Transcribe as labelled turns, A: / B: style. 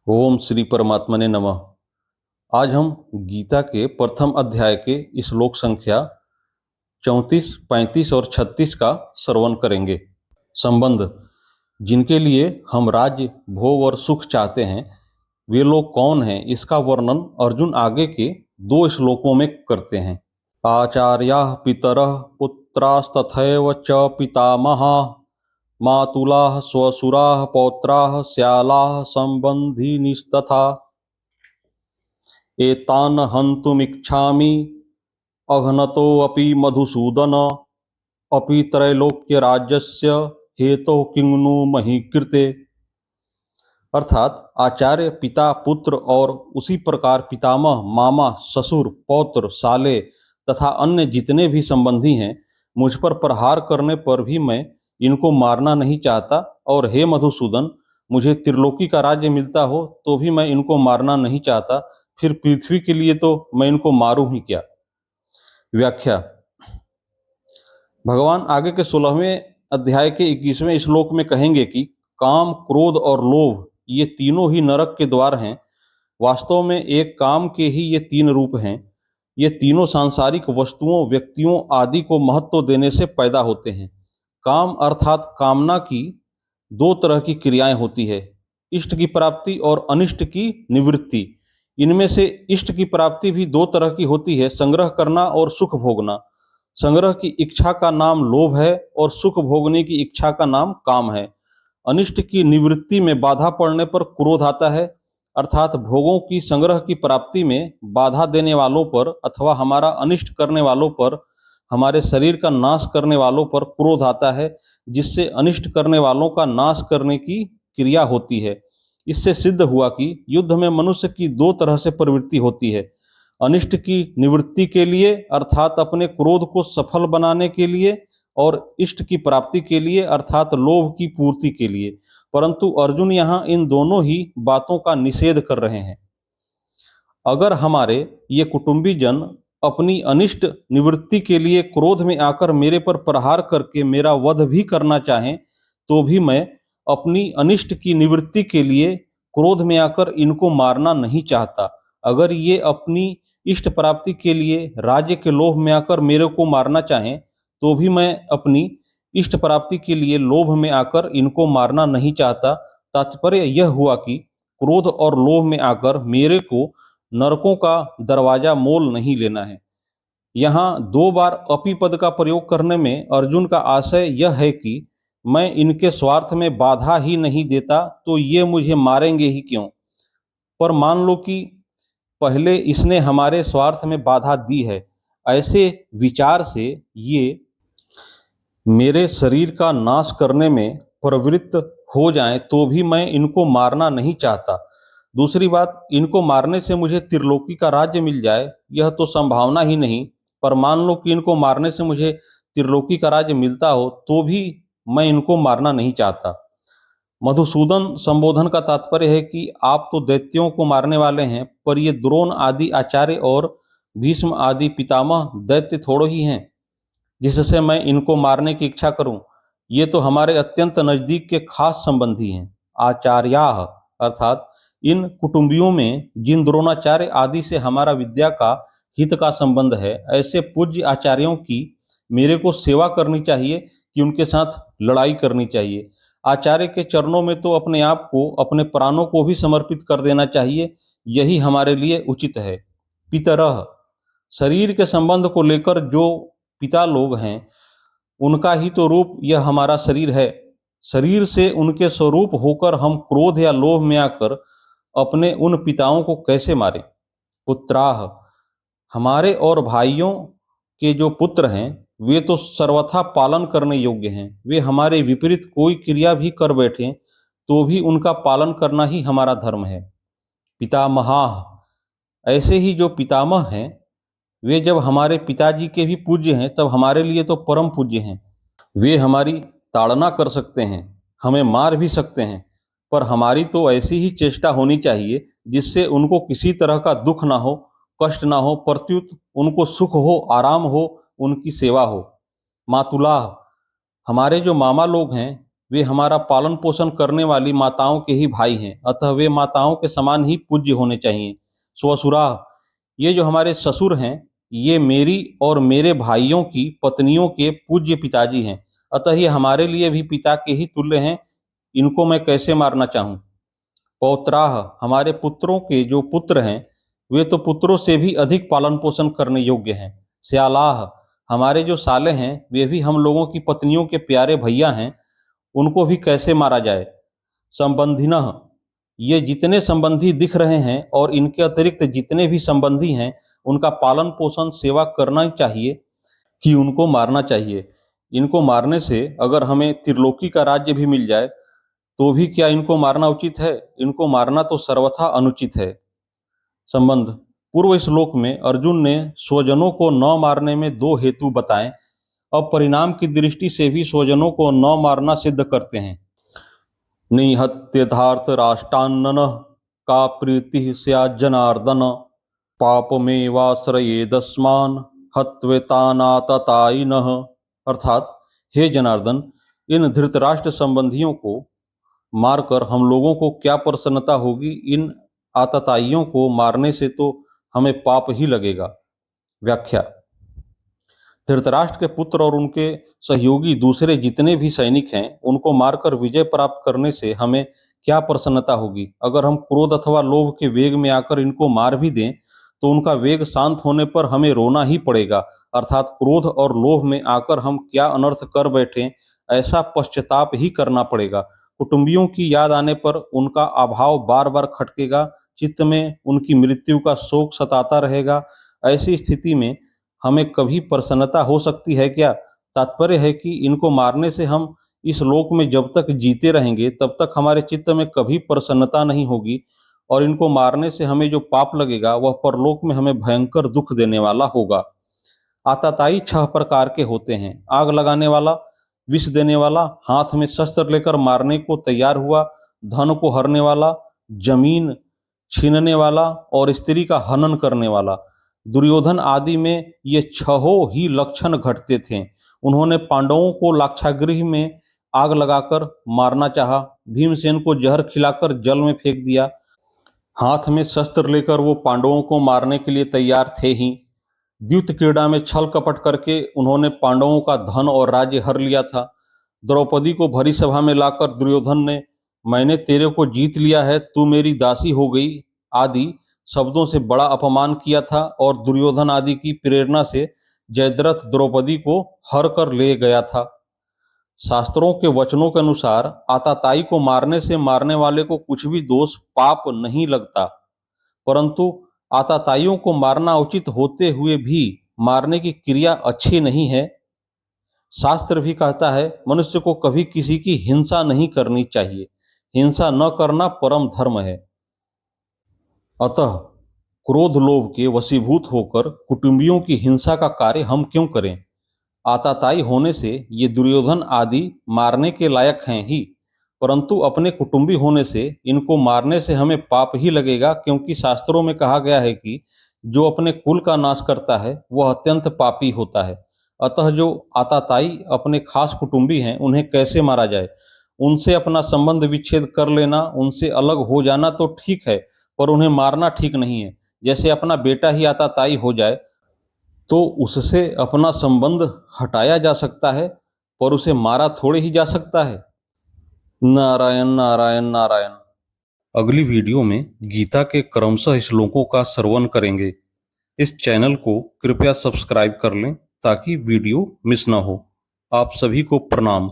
A: ओम श्री परमात्मने नमः। आज हम गीता के प्रथम अध्याय के श्लोक संख्या 34, 35 और 36 का श्रवण करेंगे। संबंध: जिनके लिए हम राज्य, भोग और सुख चाहते हैं, वे लोग कौन हैं, इसका वर्णन अर्जुन आगे के 2 श्लोकों में करते हैं। आचार्याः पितरः पुत्रास्तथैव च पितामहाः मातुलाः स्वसुराः पौत्राः श्यालाः सम्बन्धिनीस्तथा एतान् हन्तुमिच्छामि अघ्नतोऽपि मधुसूदन अपि त्रैलोक्यराज्यस्य हेतोः किंनु मही कृते। अर्थात आचार्य, पिता, पुत्र और उसी प्रकार पितामह, मामा, ससुर, पौत्र, साले तथा अन्य जितने भी संबंधी हैं, मुझ पर प्रहार करने पर भी मैं इनको मारना नहीं चाहता। और हे मधुसूदन, मुझे त्रिलोकी का राज्य मिलता हो तो भी मैं इनको मारना नहीं चाहता। फिर पृथ्वी के लिए तो मैं इनको मारूं ही क्या। व्याख्या: भगवान आगे के 16वें अध्याय के 21वें श्लोक में कहेंगे कि काम, क्रोध और लोभ ये तीनों ही नरक के द्वार हैं। वास्तव में एक काम के ही ये 3 रूप हैं। ये तीनों सांसारिक वस्तुओं, व्यक्तियों आदि को महत्व देने से पैदा होते हैं। काम अर्थात कामना की 2 तरह की क्रियाएं होती है, इष्ट की प्राप्ति और अनिष्ट की निवृत्ति। इनमें से इष्ट की प्राप्ति भी 2 तरह की होती है, संग्रह करना और सुख भोगना। संग्रह की इच्छा का नाम लोभ है और सुख भोगने की इच्छा का नाम काम है। अनिष्ट की निवृत्ति में बाधा पड़ने पर क्रोध आता है, अर्थात भोगों की संग्रह की प्राप्ति में बाधा देने वालों पर अथवा हमारा अनिष्ट करने वालों पर, हमारे शरीर का नाश करने वालों पर क्रोध आता है, जिससे अनिष्ट करने वालों का नाश करने की क्रिया होती है। इससे सिद्ध हुआ कि युद्ध में मनुष्य की 2 तरह से प्रवृत्ति होती है, अनिष्ट की निवृत्ति के लिए अर्थात अपने क्रोध को सफल बनाने के लिए, और इष्ट की प्राप्ति के लिए अर्थात लोभ की पूर्ति के लिए। परंतु अर्जुन यहाँ इन दोनों ही बातों का निषेध कर रहे हैं। अगर हमारे ये कुटुंबी जन अपनी अनिष्ट निवृत्ति के लिए क्रोध में आकर मेरे पर प्रहार करके मेरा वध भी करना चाहें, तो भी मैं अपनी अनिष्ट की निवृत्ति के लिए क्रोध में आकर इनको मारना नहीं चाहता। अगर ये अपनी इष्ट प्राप्ति के लिए राज्य के लोभ में आकर मेरे को मारना चाहें, तो भी मैं अपनी इष्ट प्राप्ति के लिए लोभ में आकर इनको मारना नहीं चाहता। तात्पर्य यह हुआ कि क्रोध और लोभ में आकर मेरे को नरकों का दरवाजा मोल नहीं लेना है। यहाँ 2 बार अपि पद का प्रयोग करने में अर्जुन का आशय यह है कि मैं इनके स्वार्थ में बाधा ही नहीं देता तो ये मुझे मारेंगे ही क्यों। पर मान लो कि पहले इसने हमारे स्वार्थ में बाधा दी है, ऐसे विचार से ये मेरे शरीर का नाश करने में प्रवृत्त हो जाएं, तो भी मैं इनको मारना नहीं चाहता। दूसरी बात, इनको मारने से मुझे त्रिलोकी का राज्य मिल जाए, यह तो संभावना ही नहीं। पर मान लो कि इनको मारने से मुझे त्रिलोकी का राज्य मिलता हो, तो भी मैं इनको मारना नहीं चाहता। मधुसूदन संबोधन का तात्पर्य है कि आप तो दैत्यों को मारने वाले हैं, पर ये द्रोण आदि आचार्य और भीष्म आदि पितामह दैत्य थोड़ो ही हैं जिससे मैं इनको मारने की इच्छा करूं। ये तो हमारे अत्यंत नजदीक के खास संबंधी हैं। आचार्याः अर्थात इन कुटुंबियों में जिन द्रोणाचार्य आदि से हमारा विद्या का, हित का संबंध है, ऐसे पूज्य आचार्यों की मेरे को सेवा करनी चाहिए कि उनके साथ लड़ाई करनी चाहिए। आचार्य के चरणों में तो अपने आप को, अपने प्राणों को भी समर्पित कर देना चाहिए। यही हमारे लिए उचित है। पितरः शरीर के संबंध को लेकर जो पिता लोग हैं, उनका ही तो रूप यह हमारा शरीर है। शरीर से उनके स्वरूप होकर हम क्रोध या लोभ में आकर अपने उन पिताओं को कैसे मारें। पुत्राः हमारे और भाइयों के जो पुत्र हैं, वे तो सर्वथा पालन करने योग्य हैं। वे हमारे विपरीत कोई क्रिया भी कर बैठें तो भी उनका पालन करना ही हमारा धर्म है। पितामहाः ऐसे ही जो पितामह हैं, वे जब हमारे पिताजी के भी पूज्य हैं, तब हमारे लिए तो परम पूज्य हैं। वे हमारी ताड़ना कर सकते हैं, हमें मार भी सकते हैं, पर हमारी तो ऐसी ही चेष्टा होनी चाहिए जिससे उनको किसी तरह का दुख ना हो, कष्ट ना हो, प्रत्युत उनको सुख हो, आराम हो, उनकी सेवा हो। मातुलाह हमारे जो मामा लोग हैं, वे हमारा पालन पोषण करने वाली माताओं के ही भाई हैं, अतः वे माताओं के समान ही पूज्य होने चाहिए। स्वसुराः, ये जो हमारे ससुर हैं, ये मेरी और मेरे भाइयों की पत्नियों के पूज्य पिताजी हैं, अतः ये हमारे लिए भी पिता के ही तुल्य हैं। इनको मैं कैसे मारना चाहूं। पौत्राः, हमारे पुत्रों के जो पुत्र हैं, वे तो पुत्रों से भी अधिक पालन पोषण करने योग्य हैं। स्यालाः, हमारे जो साले हैं, वे भी हम लोगों की पत्नियों के प्यारे भैया हैं, उनको भी कैसे मारा जाए। संबंधिनः, ये जितने संबंधी दिख रहे हैं और इनके अतिरिक्त जितने भी संबंधी हैं, उनका पालन पोषण सेवा करना ही चाहिए कि उनको मारना चाहिए। इनको मारने से अगर हमें त्रिलोकी का राज्य भी मिल जाए तो भी क्या इनको मारना उचित है? इनको मारना तो सर्वथा अनुचित है। संबंध: पूर्व श्लोक में अर्जुन ने स्वजनों को न मारने में दो हेतु बताए, अब परिणाम की दृष्टि से भी स्वजनों को न मारना सिद्ध करते हैं। निहत्य धार्त राष्ट्रान्ननः का प्रीति स्यात् जनार्दन, पापमेवाश्रयेदस्मान् हत्वेतानाततायिनः। अर्थात, हे जनार्दन, इन धृतराष्ट्र संबंधियों को मारकर हम लोगों को क्या प्रसन्नता होगी। इन आतताइयों को मारने से तो हमें पाप ही लगेगा। व्याख्या: धृतराष्ट्र के पुत्र और उनके सहयोगी दूसरे जितने भी सैनिक हैं, उनको मारकर विजय प्राप्त करने से हमें क्या प्रसन्नता होगी। अगर हम क्रोध अथवा लोभ के वेग में आकर इनको मार भी दें तो उनका वेग शांत होने पर हमें रोना ही पड़ेगा। अर्थात क्रोध और लोभ में आकर हम क्या अनर्थ कर बैठे, ऐसा पश्चाताप ही करना पड़ेगा। कुटुंबियों की याद आने पर उनका अभाव बार बार खटकेगा, चित्त में उनकी मृत्यु का शोक सताता रहेगा। ऐसी स्थिति में हमें कभी प्रसन्नता हो सकती है क्या? तात्पर्य है कि इनको मारने से हम इस लोक में जब तक जीते रहेंगे तब तक हमारे चित्त में कभी प्रसन्नता नहीं होगी, और इनको मारने से हमें जो पाप लगेगा वह परलोक में हमें भयंकर दुख देने वाला होगा। आतताई 6 प्रकार के होते हैं: आग लगाने वाला, विष देने वाला, हाथ में शस्त्र लेकर मारने को तैयार हुआ, धन को हरने वाला, जमीन छीनने वाला और स्त्री का हनन करने वाला। दुर्योधन आदि में ये 6 ही लक्षण घटते थे। उन्होंने पांडवों को लाक्षागृह में आग लगाकर मारना चाहा, भीमसेन को जहर खिलाकर जल में फेंक दिया, हाथ में शस्त्र लेकर वो पांडवों को मारने के लिए तैयार थे ही। द्यूत क्रीड़ा में छल कपट करके उन्होंने पांडवों का धन और राज्य हर लिया था। द्रौपदी को भरी सभा में लाकर दुर्योधन ने मैंने तेरे को जीत लिया है, तू मेरी दासी हो गई आदि शब्दों से बड़ा अपमान किया था, और दुर्योधन आदि की प्रेरणा से जयद्रथ द्रौपदी को हर कर ले गया था। शास्त्रों के वचनों के अनुसार आताताई को मारने से मारने वाले को कुछ भी दोष पाप नहीं लगता, परंतु आताताइयों को मारना उचित होते हुए भी मारने की क्रिया अच्छी नहीं है। शास्त्र भी कहता है मनुष्य को कभी किसी की हिंसा नहीं करनी चाहिए, हिंसा न करना परम धर्म है। अतः क्रोध लोभ के वशीभूत होकर कुटुंबियों की हिंसा का कार्य हम क्यों करें। आताताई होने से ये दुर्योधन आदि मारने के लायक हैं ही, परंतु अपने कुटुंबी होने से इनको मारने से हमें पाप ही लगेगा, क्योंकि शास्त्रों में कहा गया है कि जो अपने कुल का नाश करता है वह अत्यंत पापी होता है। अतः जो आताताई अपने खास कुटुंबी हैं, उन्हें कैसे मारा जाए। उनसे अपना संबंध विच्छेद कर लेना, उनसे अलग हो जाना तो ठीक है, पर उन्हें मारना ठीक नहीं है। जैसे अपना बेटा ही आताताई हो जाए तो उससे अपना संबंध हटाया जा सकता है, पर उसे मारा थोड़े ही जा सकता है। नारायण नारायण नारायण। अगली वीडियो में गीता के क्रमशः श्लोकों का श्रवण करेंगे। इस चैनल को कृपया सब्सक्राइब कर लें ताकि वीडियो मिस ना हो। आप सभी को प्रणाम।